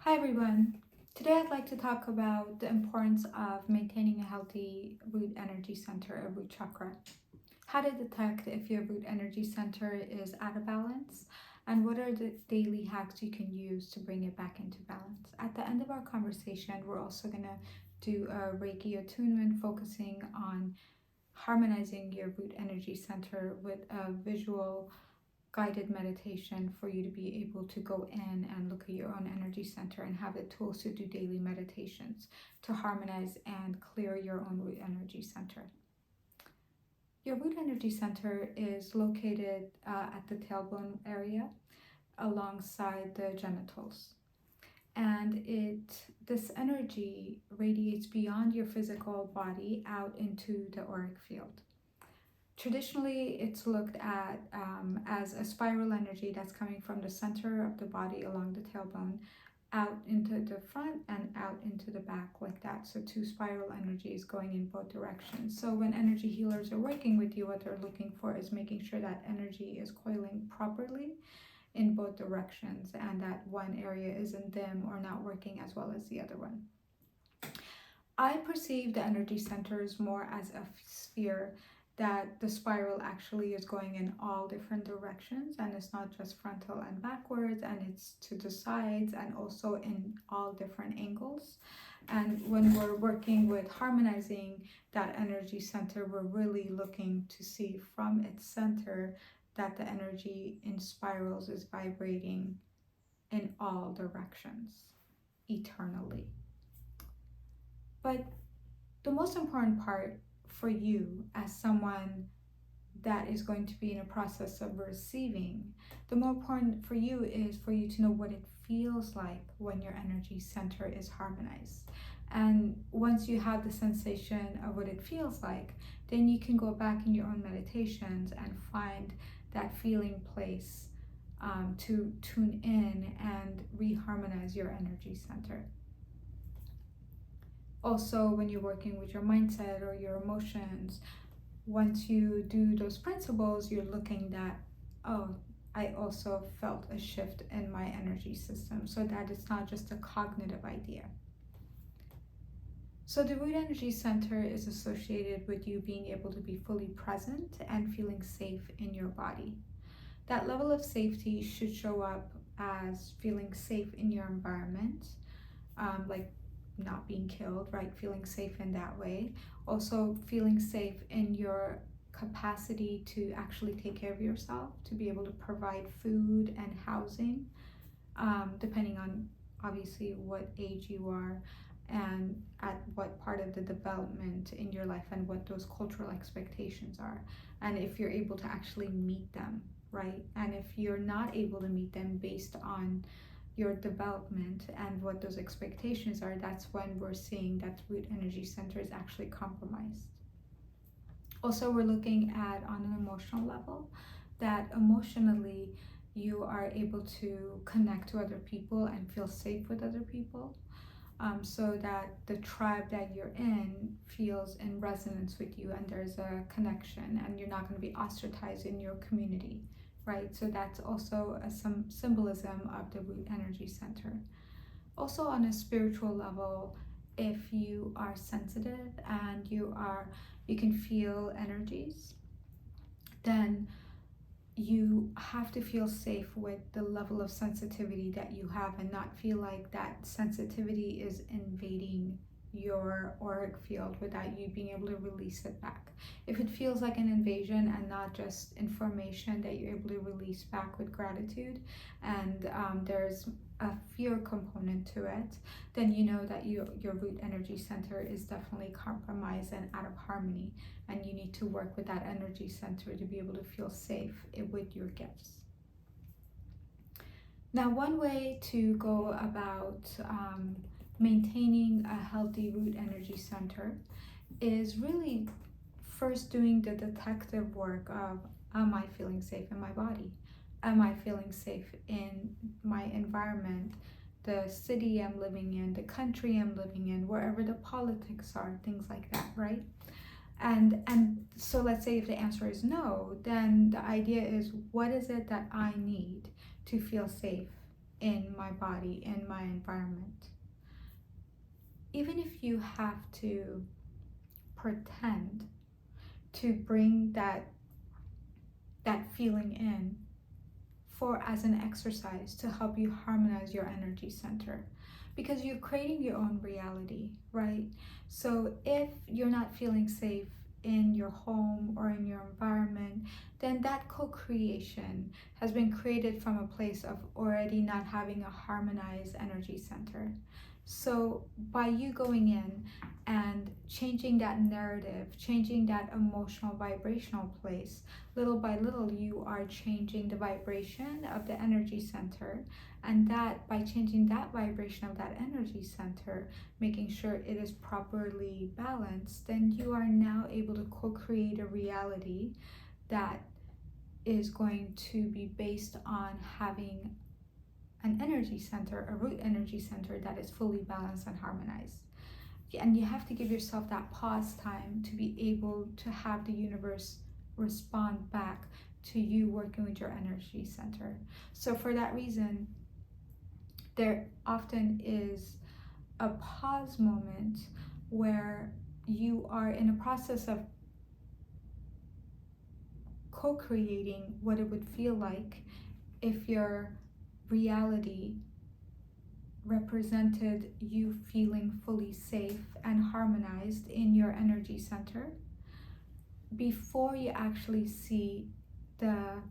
Hi everyone. Today I'd like to talk about the importance of maintaining a healthy root energy center, a root chakra. How to detect if your root energy center is out of balance, and what are the daily hacks you can use to bring it back into balance. At the end of our conversation, we're also going to do a Reiki attunement focusing on harmonizing your root energy center with a visual guided meditation for you to be able to go in and look at your own energy center and have the tools to do daily meditations to harmonize and clear your own root energy center. Your root energy center is located at the tailbone area alongside the genitals. And this energy radiates beyond your physical body out into the auric field. Traditionally, it's looked at as a spiral energy that's coming from the center of the body along the tailbone out into the front and out into the back like that. So two spiral energies going in both directions. So when energy healers are working with you, what they're looking for is making sure that energy is coiling properly in both directions and that one area isn't dim or not working as well as the other one. I perceive the energy centers more as a sphere, that the spiral actually is going in all different directions and it's not just frontal and backwards, and it's to the sides and also in all different angles. And when we're working with harmonizing that energy center, we're really looking to see from its center that the energy in spirals is vibrating in all directions eternally. But the most important part for you as someone that is going to be in a process of receiving, the more important for you is for you to know what it feels like when your energy center is harmonized. And once you have the sensation of what it feels like, then you can go back in your own meditations and find that feeling place to tune in and reharmonize your energy center. Also, when you're working with your mindset or your emotions, once you do those principles, you're looking that, oh, I also felt a shift in my energy system, so that it's not just a cognitive idea. So the root energy center is associated with you being able to be fully present and feeling safe in your body. That level of safety should show up as feeling safe in your environment, like not being killed, right? Feeling safe in that way. Also, feeling safe in your capacity to actually take care of yourself, to be able to provide food and housing, depending on obviously what age you are and at what part of the development in your life and what those cultural expectations are. And if you're able to actually meet them, right? And if you're not able to meet them based on your development and what those expectations are, that's when we're seeing that root energy center is actually compromised. Also, we're looking at on an emotional level that emotionally you are able to connect to other people and feel safe with other people, so that the tribe that you're in feels in resonance with you and there's a connection and you're not going to be ostracized in your community, right? So that's also some symbolism of the root energy center. Also, on a spiritual level, if you are sensitive and you can feel energies, then you have to feel safe with the level of sensitivity that you have and not feel like that sensitivity is invading your auric field without you being able to release it back. If it feels like an invasion and not just information that you're able to release back with gratitude, and there's a fear component to it, then you know that your root energy center is definitely compromised and out of harmony, and you need to work with that energy center to be able to feel safe with your gifts. Now, one way to go about maintaining a healthy root energy center is really first doing the detective work of, am I feeling safe in my body? Am I feeling safe in my environment, the city I'm living in, the country I'm living in, wherever the politics are, things like that, right? And so let's say if the answer is no, then the idea is, what is it that I need to feel safe in my body, in my environment. Even if you have to pretend to bring that feeling in for as an exercise to help you harmonize your energy center, because you're creating your own reality, right? So if you're not feeling safe in your home or in your environment, then that co-creation has been created from a place of already not having a harmonized energy center. So by you going in and changing that narrative, changing that emotional vibrational place, little by little you are changing the vibration of the energy center, and that by changing that vibration of that energy center, making sure it is properly balanced, then you are now able to co-create a reality that is going to be based on having an energy center, a root energy center that is fully balanced and harmonized. And you have to give yourself that pause time to be able to have the universe respond back to you working with your energy center. So for that reason, there often is a pause moment where you are in a process of co-creating what it would feel like if your reality represented you feeling fully safe and harmonized in your energy center before you actually see the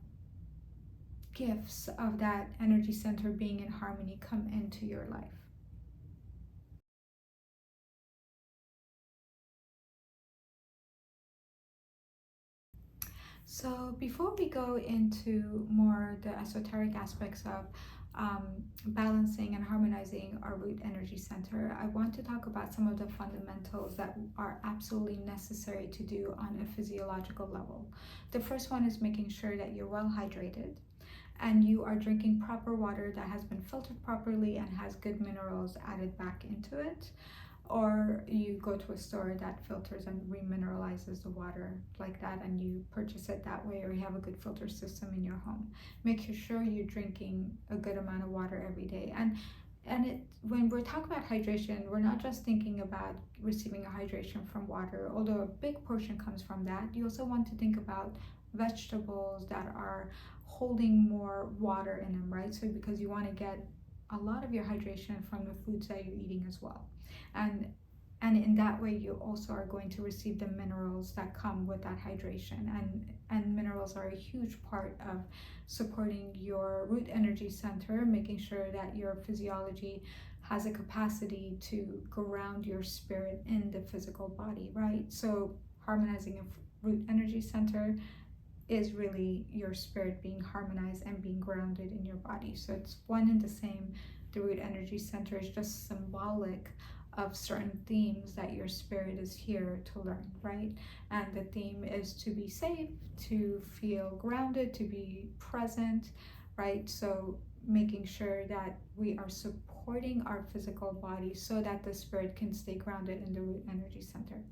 gifts of that energy center being in harmony come into your life. So, before we go into more the esoteric aspects of balancing and harmonizing our root energy center, I want to talk about some of the fundamentals that are absolutely necessary to do on a physiological level. The first one is making sure that you're well hydrated and you are drinking proper water that has been filtered properly and has good minerals added back into it, or you go to a store that filters and remineralizes the water like that and you purchase it that way, or you have a good filter system in your home. Make sure you're drinking a good amount of water every day. And it, when we're talking about hydration, we're not just thinking about receiving a hydration from water, although a big portion comes from that. You also want to think about vegetables that are holding more water in them, right? So because you want to get a lot of your hydration from the foods that you're eating as well. And in that way you also are going to receive the minerals that come with that hydration, and minerals are a huge part of supporting your root energy center, making sure that your physiology has a capacity to ground your spirit in the physical body, right? So harmonizing a root energy center is really your spirit being harmonized and being grounded in your body. So it's one and the same. The root energy center is just symbolic of certain themes that your spirit is here to learn, right? And the theme is to be safe, to feel grounded, to be present, right? So making sure that we are supporting our physical body so that the spirit can stay grounded in the root energy center.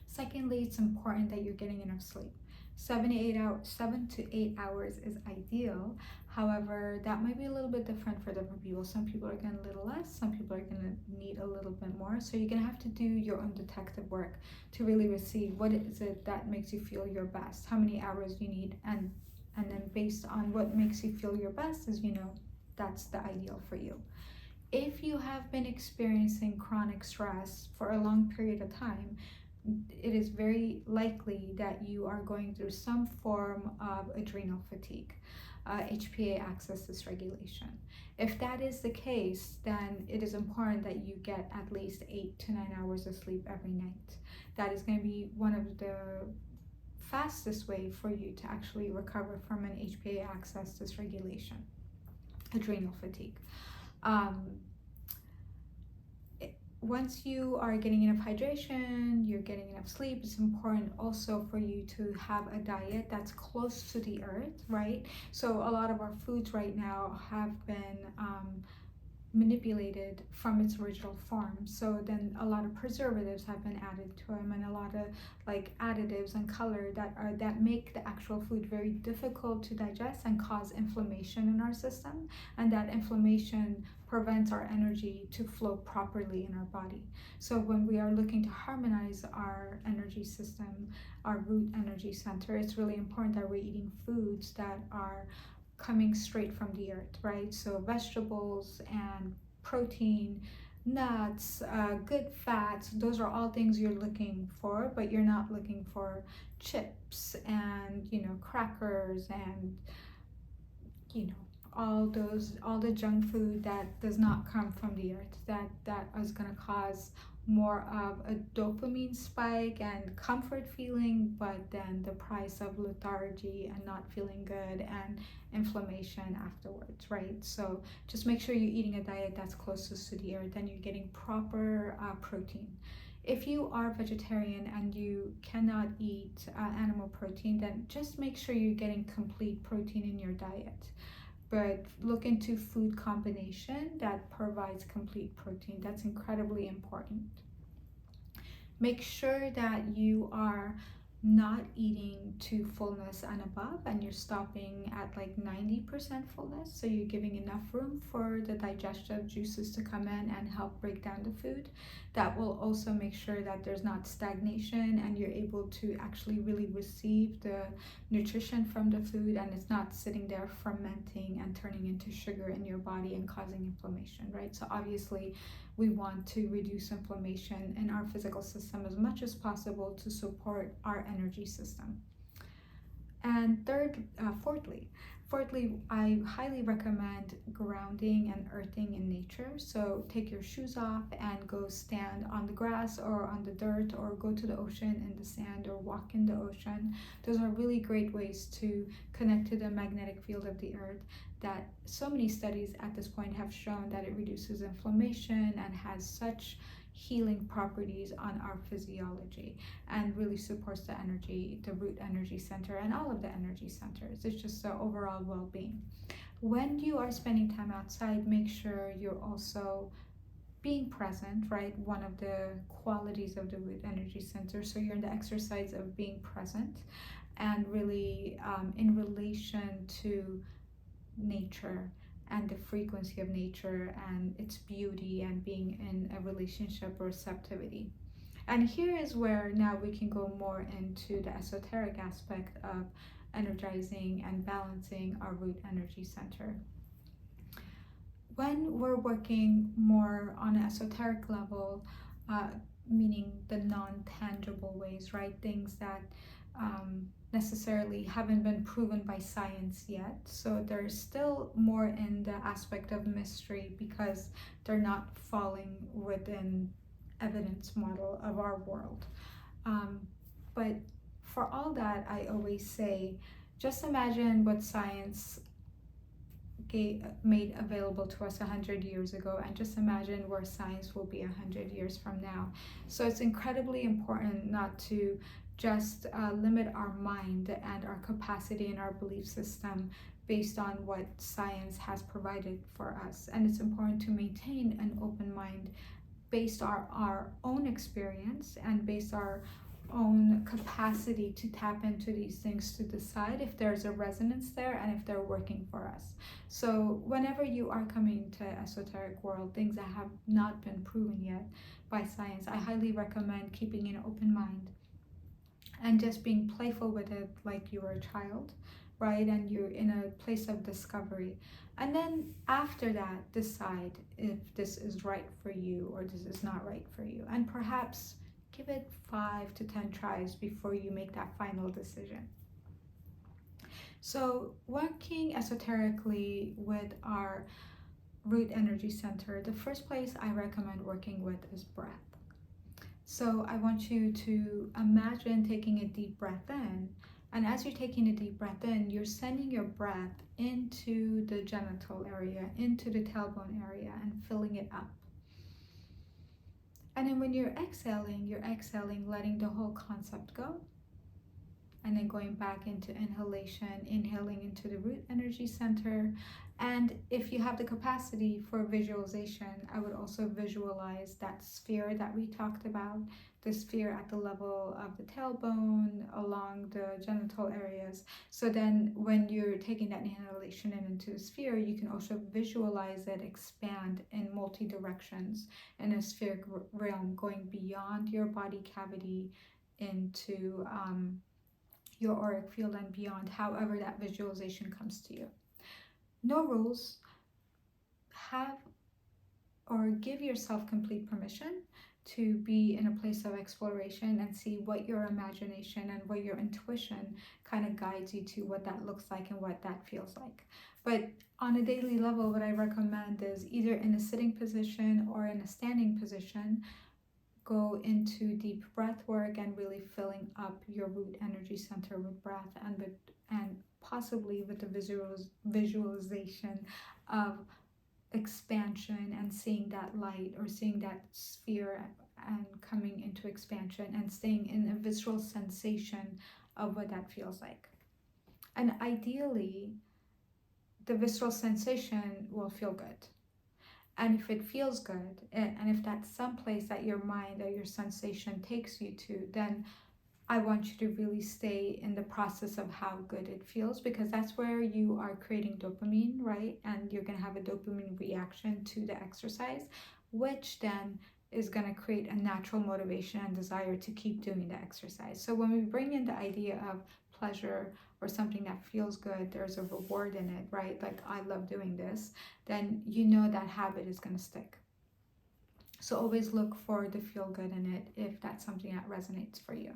Secondly, it's important that you're getting enough sleep. 7 to 8 hours is ideal. However, that might be a little bit different for different people. Some people are getting a little less, some people are going to need a little bit more. So you're going to have to do your own detective work to really receive what is it that makes you feel your best, how many hours you need, and then based on what makes you feel your best, is that's the ideal for you. If you have been experiencing chronic stress for a long period of time, it is very likely that you are going through some form of adrenal fatigue, HPA axis dysregulation. If that is the case, then it is important that you get at least 8 to 9 hours of sleep every night. That is going to be one of the fastest way for you to actually recover from an HPA axis dysregulation, adrenal fatigue. Um, Once you are getting enough hydration, you're getting enough sleep, it's important also for you to have a diet that's close to the earth, right? So a lot of our foods right now have been manipulated from its original form. So then a lot of preservatives have been added to them, and a lot of like additives and color that make the actual food very difficult to digest and cause inflammation in our system. And that inflammation prevents our energy to flow properly in our body. So when we are looking to harmonize our energy system, our root energy center, it's really important that we're eating foods that are coming straight from the earth, right? So vegetables and protein, nuts, good fats, those are all things you're looking for, but you're not looking for chips and, crackers and, you know, all the junk food that does not come from the earth, that is going to cause more of a dopamine spike and comfort feeling, but then the price of lethargy and not feeling good and inflammation afterwards, right? So just make sure you're eating a diet that's closest to the earth and you're getting proper protein. If you are vegetarian and you cannot eat animal protein, then just make sure you're getting complete protein in your diet, but look into food combination that provides complete protein. That's incredibly important. Make sure that you are not eating to fullness and above, and you're stopping at like 90% fullness, so you're giving enough room for the digestive juices to come in and help break down the food. That will also make sure that there's not stagnation and you're able to actually really receive the nutrition from the food, and it's not sitting there fermenting and turning into sugar in your body and causing inflammation, right? So obviously we want to reduce inflammation in our physical system as much as possible to support our energy system. And fourthly, I highly recommend grounding and earthing in nature. So take your shoes off and go stand on the grass or on the dirt, or go to the ocean in the sand, or walk in the ocean. Those are really great ways to connect to the magnetic field of the earth, that so many studies at this point have shown that it reduces inflammation and has such healing properties on our physiology, and really supports the energy, the root energy center, and all of the energy centers. It's just the overall well-being. When you are spending time outside, make sure you're also being present, right? One of the qualities of the root energy center. So you're in the exercise of being present and really in relation to nature and the frequency of nature and its beauty, and being in a relationship or receptivity. And here is where now we can go more into the esoteric aspect of energizing and balancing our root energy center. When we're working more on an esoteric level, uh, meaning the non-tangible ways, right? Things that necessarily haven't been proven by science yet. So there's still more in the aspect of mystery because they're not falling within evidence model of our world. But for all that, I always say, just imagine what science made available to us 100 years ago, and just imagine where science will be 100 years from now. So it's incredibly important not to just limit our mind and our capacity and our belief system based on what science has provided for us. And it's important to maintain an open mind based on our own experience and based our own capacity to tap into these things to decide if there's a resonance there and if they're working for us. So whenever you are coming to esoteric world, things that have not been proven yet by science, I highly recommend keeping an open mind and just being playful with it like you were a child, right? And you're in a place of discovery. And then after that, decide if this is right for you or this is not right for you. And perhaps give it 5 to 10 tries before you make that final decision. So working esoterically with our root energy center, the first place I recommend working with is breath. So I want you to imagine taking a deep breath in. And as you're taking a deep breath in, you're sending your breath into the genital area, into the tailbone area, and filling it up. And then when you're exhaling, letting the whole concept go. And then going back into inhalation, inhaling into the root energy center, And if you have the capacity for visualization, I would also visualize that sphere that we talked about, the sphere at the level of the tailbone, along the genital areas. So then when you're taking that inhalation into the sphere, you can also visualize it expand in multi directions in a spheric realm, going beyond your body cavity into your auric field and beyond, however that visualization comes to you. No rules. Have or give yourself complete permission to be in a place of exploration and see what your imagination and what your intuition kind of guides you to, what that looks like and what that feels like. But on a daily level, what I recommend is either in a sitting position or in a standing position, go into deep breath work and really filling up your root energy center with breath and possibly with the visualization of expansion and seeing that light or seeing that sphere and coming into expansion and staying in a visceral sensation of what that feels like. And ideally, the visceral sensation will feel good. And if it feels good, and if that's someplace that your mind or your sensation takes you to, then I want you to really stay in the process of how good it feels, because that's where you are creating dopamine, right? And you're going to have a dopamine reaction to the exercise, which then is going to create a natural motivation and desire to keep doing the exercise. So when we bring in the idea of pleasure or something that feels good, there's a reward in it, right? Like, I love doing this, then you know that habit is going to stick. So always look for the feel good in it if that's something that resonates for you.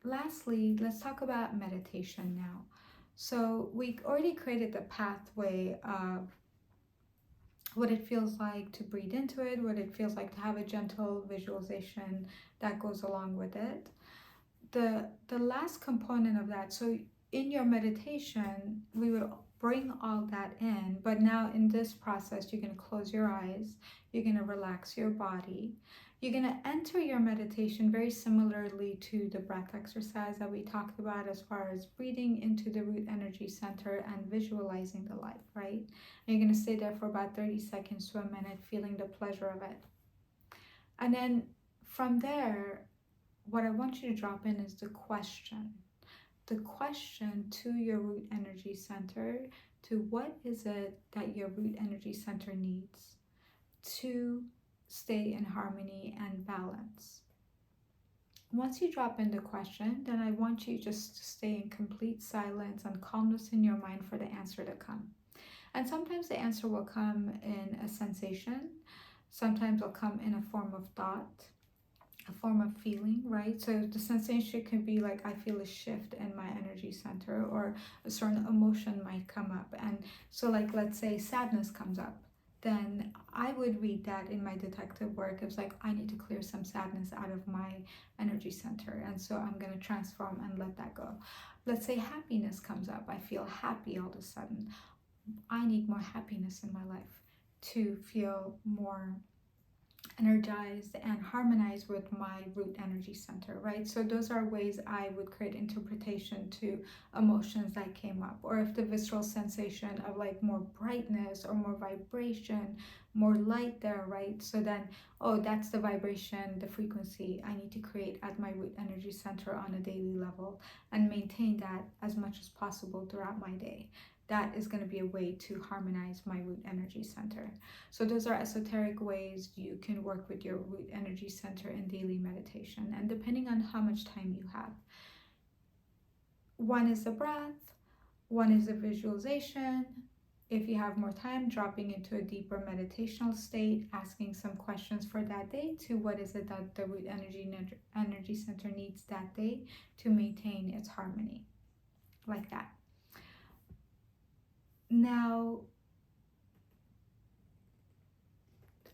Lastly, let's talk about meditation now. So we already created the pathway of what it feels like to breathe into it, what it feels like to have a gentle visualization that goes along with it. The last component of that, so in your meditation, we would bring all that in, but now in this process, you're going to close your eyes, you're going to relax your body. You're going to enter your meditation very similarly to the breath exercise that we talked about, as far as breathing into the root energy center and visualizing the light, right? And you're going to stay there for about 30 seconds to a minute, feeling the pleasure of it. And then from there, what I want you to drop in is the question. The question to your root energy center, to what is it that your root energy center needs to stay in harmony and balance. Once you drop in the question, then I want you just to stay in complete silence and calmness in your mind for the answer to come. And sometimes the answer will come in a sensation, sometimes it'll come in a form of thought, a form of feeling, right? So the sensation could be like, I feel a shift in my energy center, or a certain emotion might come up. And so, like, let's say sadness comes up, then I would read that in my detective work. It's like, I need to clear some sadness out of my energy center, and so I'm going to transform and let that go. Let's say happiness comes up. I feel happy all of a sudden. I need more happiness in my life to feel more energized and harmonized with my root energy center, right? So those are ways I would create interpretation to emotions that came up. Or if the visceral sensation of like more brightness or more vibration, more light there, right? So then, oh, that's the vibration, the frequency I need to create at my root energy center on a daily level, and maintain that as much as possible throughout my day. That is going to be a way to harmonize my root energy center. So those are esoteric ways you can work with your root energy center in daily meditation. And depending on how much time you have, one is the breath, one is the visualization. If you have more time, dropping into a deeper meditational state, asking some questions for that day to what is it that the root energy center needs that day to maintain its harmony, like that. Now,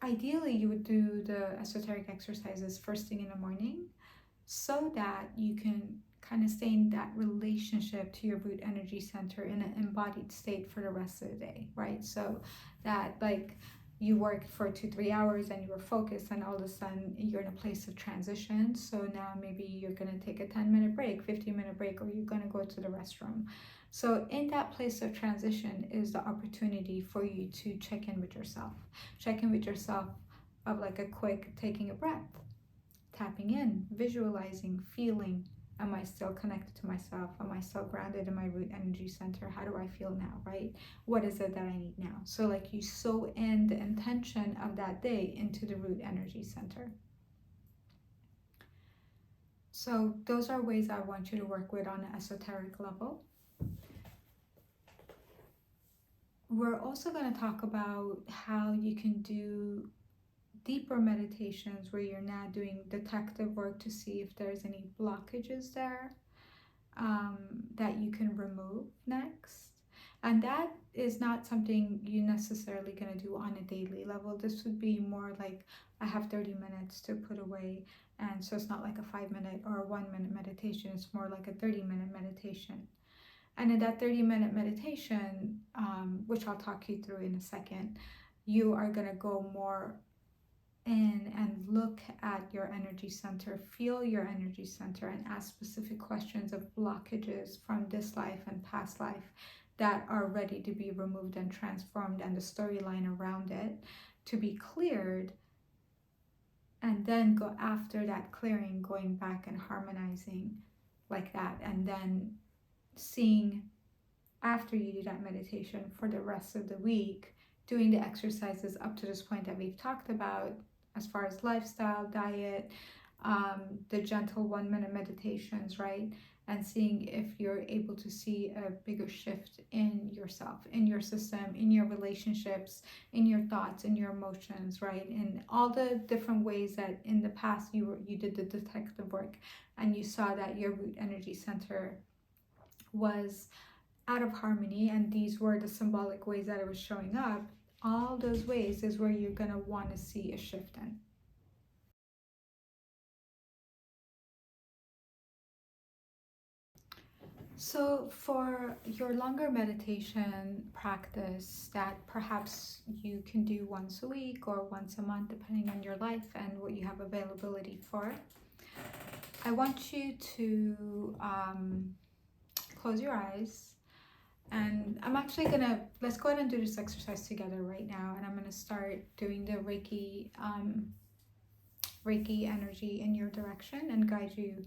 ideally, you would do the esoteric exercises first thing in the morning, so that you can kind of stay in that relationship to your root energy center in an embodied state for the rest of the day, right? So that, like, you worked for 2-3 hours and you were focused, and all of a sudden you're in a place of transition. So now maybe you're going to take a 10-minute break, 15-minute break, or you're going to go to the restroom. So in that place of transition is the opportunity for you to check in with yourself. Check in with yourself of like a quick taking a breath, tapping in, visualizing, feeling. Am I still connected to myself? Am I still grounded in my root energy center? How do I feel now, right? What is it that I need now? So like you sew in the intention of that day into the root energy center. So those are ways I want you to work with on an esoteric level. We're also going to talk about how you can do deeper meditations where you're now doing detective work to see if there's any blockages there that you can remove next. And that is not something you're necessarily going to do on a daily level. This would be more like I have 30 minutes to put away. And so it's not like a 5-minute or a 1-minute meditation. It's more like a 30-minute meditation. And in that 30-minute meditation, which I'll talk you through in a second, you are going to go more in and look at your energy center, feel your energy center, and ask specific questions of blockages from this life and past life that are ready to be removed and transformed, and the storyline around it to be cleared. And then go after that clearing, going back and harmonizing like that, and then seeing after you do that meditation for the rest of the week, doing the exercises up to this point that we've talked about as far as lifestyle, diet, the gentle 1-minute meditations, right? And seeing if you're able to see a bigger shift in yourself, in your system, in your relationships, in your thoughts, in your emotions, right? In all the different ways that in the past you did the detective work and you saw that your root energy center was out of harmony, and these were the symbolic ways that it was showing up. All those ways is where you're going to want to see a shift in. So for your longer meditation practice that perhaps you can do once a week or once a month, depending on your life and what you have availability for, I want you to close your eyes. And I'm actually gonna, let's go ahead and do this exercise together right now. And I'm gonna start doing the Reiki energy in your direction and guide you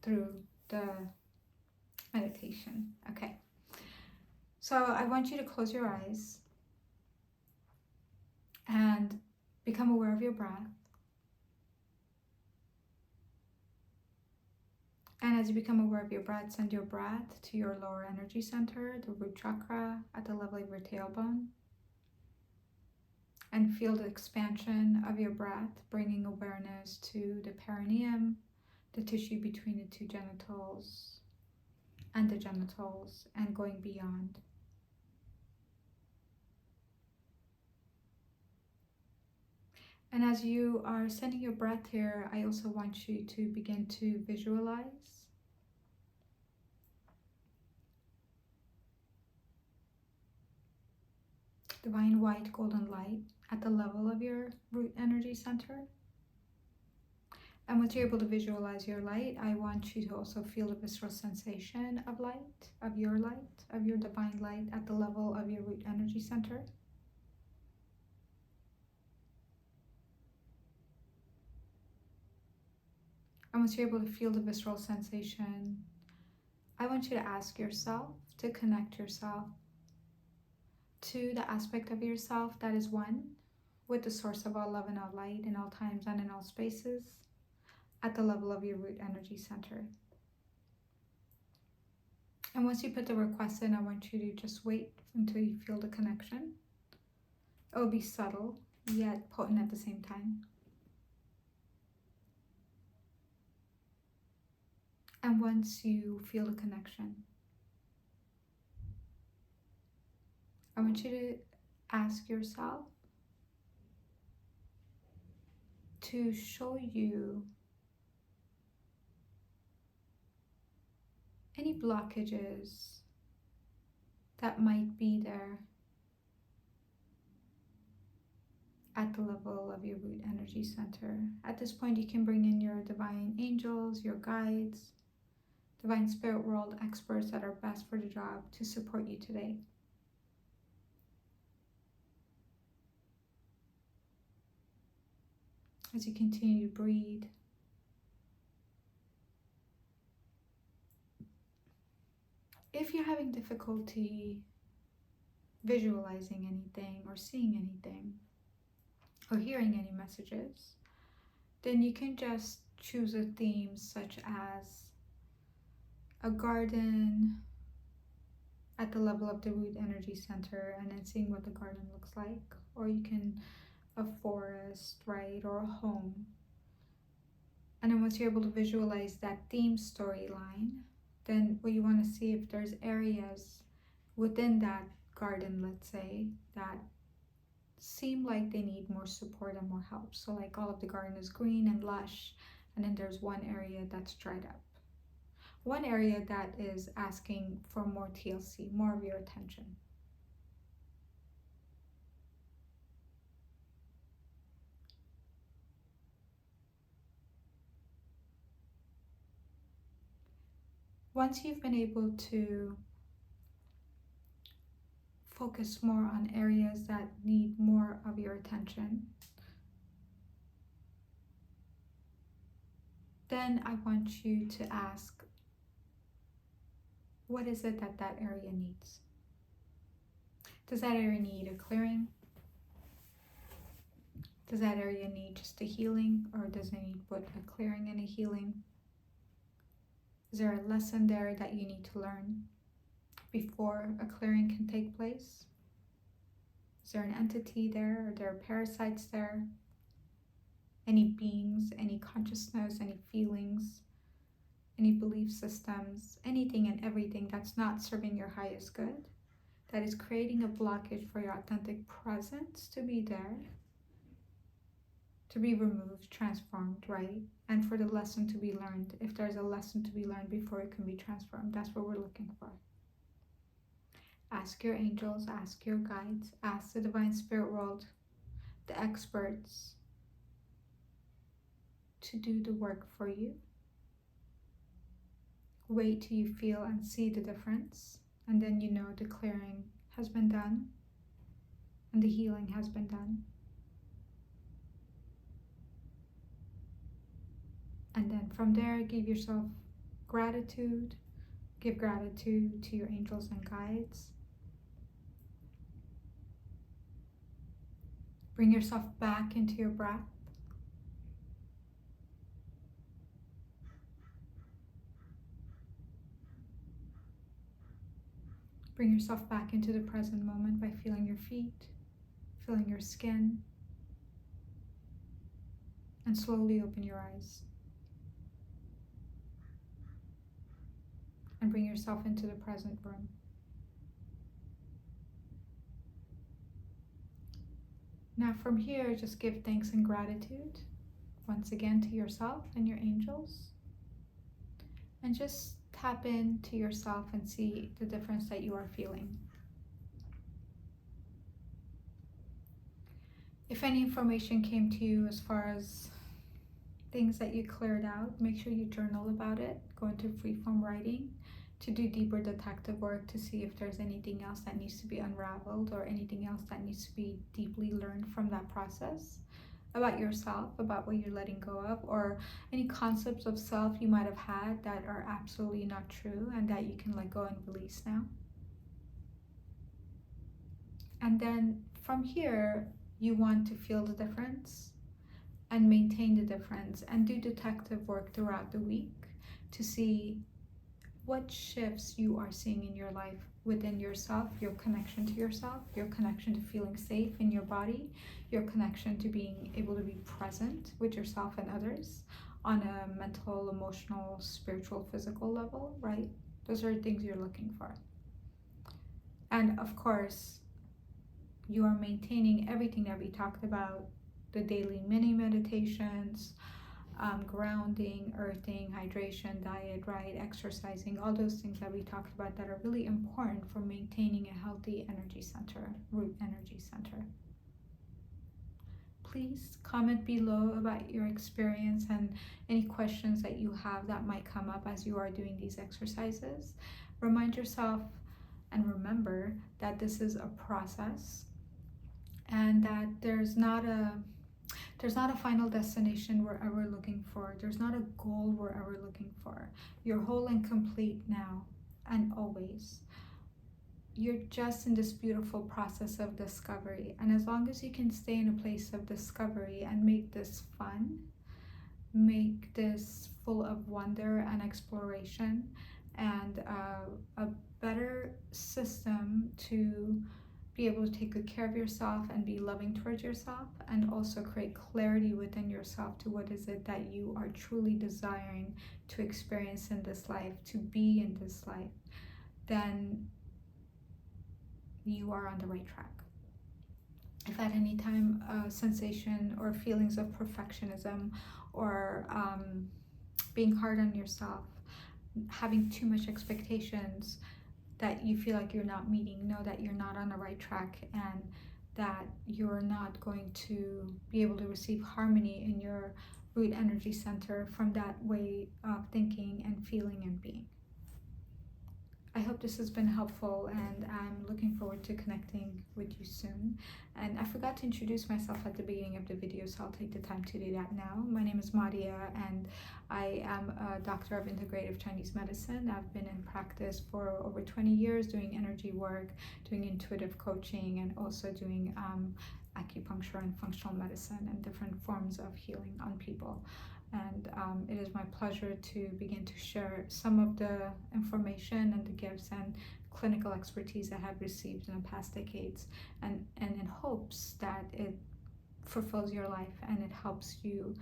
through the meditation. Okay. So I want you to close your eyes and become aware of your breath. And as you become aware of your breath, send your breath to your lower energy center, the root chakra at the level of your tailbone. And feel the expansion of your breath, bringing awareness to the perineum, the tissue between the two genitals and the genitals, and going beyond. And as you are sending your breath here, I also want you to begin to visualize divine white golden light at the level of your root energy center. And once you're able to visualize your light, I want you to also feel the visceral sensation of light, of your divine light at the level of your root energy center. And once you're able to feel the visceral sensation, I want you to ask yourself to connect yourself to the aspect of yourself that is one with the source of all love and all light in all times and in all spaces at the level of your root energy center. And once you put the request in, I want you to just wait until you feel the connection. It will be subtle yet potent at the same time. And once you feel the connection, I want you to ask yourself to show you any blockages that might be there of your root energy center. At this point, you can bring in your divine angels, your guides, divine spirit world experts that are best for the job to support you today. As you continue to breathe, if you're having difficulty visualizing anything or seeing anything or hearing any messages, then you can just choose a theme such as a garden at the level of the root energy center and then seeing what the garden looks like, or you can a forest, right, or a home. And then once you're able to visualize that theme storyline, then what you want to see if there's areas within that garden, let's say, that seem like they need more support and more help. So like all of the garden is green and lush, and then there's one area that's dried up. One area that is asking for more TLC, more of your attention. Once you've been able to focus more on areas that need more of your attention, then I want you to ask, what is it that that area needs? Does that area need a clearing? Does that area need just a healing, or does it need both a clearing and a healing? Is there a lesson there that you need to learn before a clearing can take place? Is there an entity there? Are there parasites there? Any beings, any consciousness, any feelings, any belief systems, anything and everything that's not serving your highest good, that is creating a blockage for your authentic presence to be there, to be removed, transformed, right? And for the lesson to be learned, if there's a lesson to be learned before it can be transformed, that's what we're looking for. Ask your angels, ask your guides, ask the divine spirit world, the experts, to do the work for you. Wait till you feel and see the difference, and then you know the clearing has been done and the healing has been done. And then from there, give yourself gratitude. Give gratitude to your angels and guides. Bring yourself back into your breath. Bring yourself back into the present moment by feeling your feet, feeling your skin, and slowly open your eyes. And bring yourself into the present room. Now from here, just give thanks and gratitude once again to yourself and your angels. And just tap into yourself and see the difference that you are feeling. If any information came to you as far as things that you cleared out, make sure you journal about it. Go into freeform writing to do deeper detective work to see if there's anything else that needs to be unraveled or anything else that needs to be deeply learned from that process about yourself, about what you're letting go of, or any concepts of self you might have had that are absolutely not true and that you can let go and release now. And then from here, you want to feel the difference and maintain the difference and do detective work throughout the week to see what shifts you are seeing in your life within yourself, your connection to yourself, your connection to feeling safe in your body, your connection to being able to be present with yourself and others on a mental, emotional, spiritual, physical level, right? Those are things you're looking for. And of course, you are maintaining everything that we talked about, the daily mini meditations, grounding, earthing, hydration, diet, right, exercising, all those things that we talked about that are really important for maintaining a healthy energy center, root energy center. please comment below about your experience and any questions that you have that might come up as you are doing these exercises. Remind yourself and remember that this is a process, and that there's not a final destination we're ever looking for. There's not a goal we're ever looking for. You're whole and complete now and always. You're just in this beautiful process of discovery. And as long as you can stay in a place of discovery and make this fun, make this full of wonder and exploration, and a better system to be able to take good care of yourself and be loving towards yourself, and also create clarity within yourself to what is it that you are truly desiring to experience in this life, to be in this life, then you are on the right track. If at any time sensation or feelings of perfectionism or being hard on yourself, having too much expectations that you feel like you're not meeting, know that you're not on the right track, and that you're not going to be able to receive harmony in your root energy center from that way of thinking and feeling and being. I hope this has been helpful, and I'm looking forward to connecting with you soon. And I forgot to introduce myself at the beginning of the video, so I'll take the time to do that now. My name is Maria, and I am a doctor of integrative Chinese medicine. I've been in practice for over 20 years doing energy work, doing intuitive coaching, and also doing acupuncture and functional medicine and different forms of healing on people. And it is my pleasure to begin to share some of the information and the gifts and clinical expertise I have received in the past decades, and in hopes that it fulfills your life and it helps you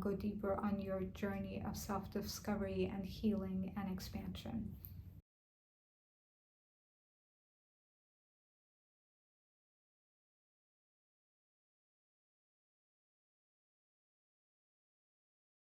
go deeper on your journey of self-discovery and healing and expansion.